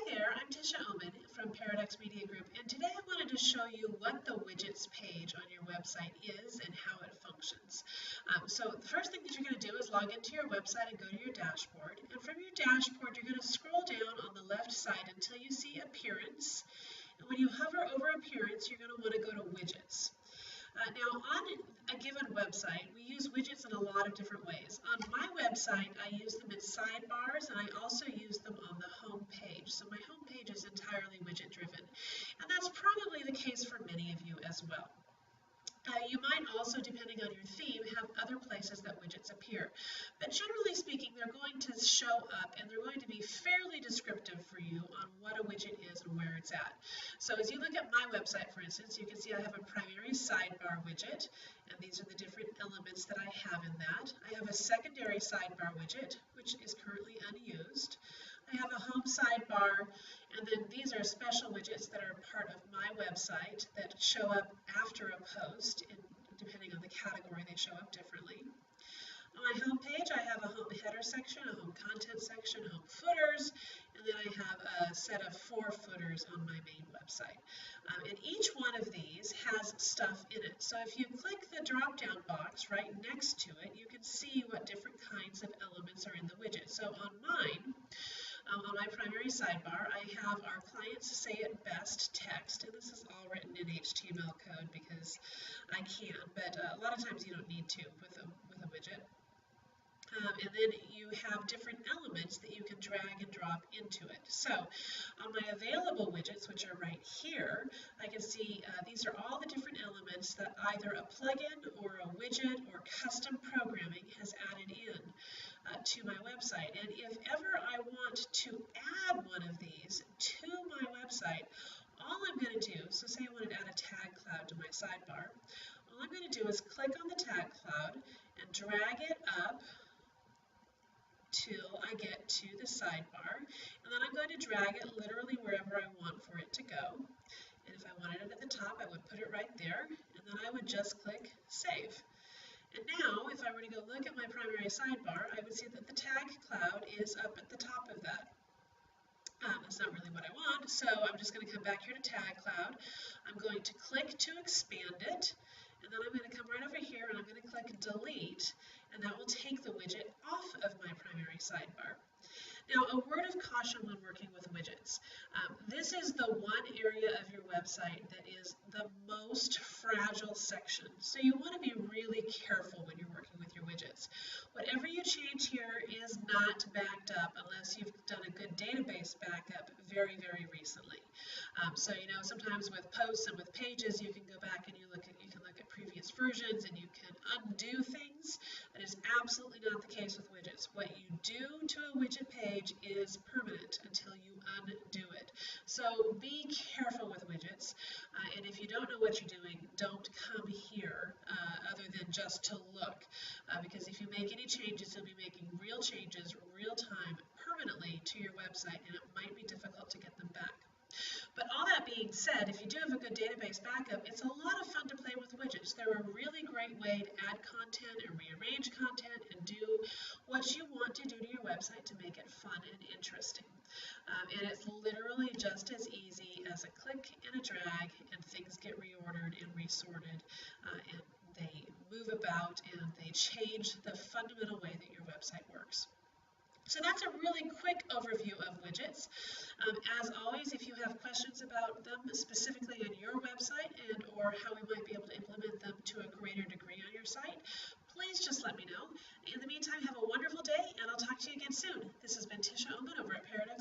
there, I'm Tisha Oman from Paradux Media Group, and today I wanted to show you what the widgets page on your website is and how it functions. So the first thing that you're going to do is log into your website and go to your dashboard. And from your dashboard, you're going to scroll down on the left side until you see Appearance. And when you hover over Appearance, you're going to want to go to Widgets. Now, on a given website, we use widgets in a lot of different ways. On my website, I use them in sidebars, and I also use them on the home page. So my home page is entirely widget driven, and that's probably the case for many of you as well. You might also, depending on your theme, have other places that widgets appear. But generally speaking, they're going to show up and they're going to be fairly descriptive for you on what a widget is and where it's at. So as you look at my website, for instance, you can see I have a primary sidebar widget, and these are the different elements that I have in that. I have a secondary sidebar widget, which is currently unused. I have a home sidebar, and then these are special widgets that are part of my website that show up after a post, and depending on the category, they show up differently. On my home page, I have a home header section, a home content section, home footers, and then I have a set of 4 footers on my main website. And each one of these has stuff in it. So if you click the drop-down box right next to it, you can see what different kinds of elements are in the widget. So on mine, on my primary sidebar, I have our clients say it best text, and this is all written in HTML code because I can, but a lot of times you don't need to with a widget. And then you have different elements that you can drag and drop into it. So on my available widgets, which are right here, I can see these are all the different elements that either a plugin or a widget or custom programming has added in to my website. And if ever I want to add one of these to my website, all I'm going to do, so say I wanted to add a tag cloud to my sidebar, all I'm going to do is click on the tag cloud and drag it up till I get to the sidebar, and then I'm going to drag it literally wherever I want for it to go. And if I wanted it at the top, I would put it right there, and then I would just click Save. And now, if I were to go look at my primary sidebar, I would see that the tag cloud is up at the top of that. That's not really what I want, so I'm just going to come back here to tag cloud. I'm going to click to expand it, and then I'm going to come right over here and I'm going to click delete, and that will take the widget off of my primary sidebar. Now, a word of caution when working with widgets. This is the one area of your website that is the most fragile section. So you want to be really careful when you're working with your widgets. Whatever you change here is not backed up unless you've done a good database backup very, very recently. So you know, sometimes with posts and with pages, you can go back and you can look at previous versions and you can undo things. That is absolutely not the case with widgets. What you do to a widget page is permanent until you undo it. So be careful with widgets, and if you don't know what you're doing, don't come here other than just to look, because if you make any changes, you'll be making real changes, real time, permanently to your website, and it might be difficult to get them back. But all that being said, if you do have a good database backup, it's a lot of fun to play with widgets. They're a really great way to add content and rearrange content and do what you want to do to your website to make it fun and interesting. And it's literally just as easy as a click and a drag, and things get reordered and resorted, and they move about and they change the fundamental way that your website works. So that's a really quick overview of widgets. As always, if you have questions about them specifically on your website and or how we might be able to implement them to a greater degree on your site, please just let me know. In the meantime, have a wonderful day, and I'll talk to you again soon. This has been Tisha Oman over at Paradux.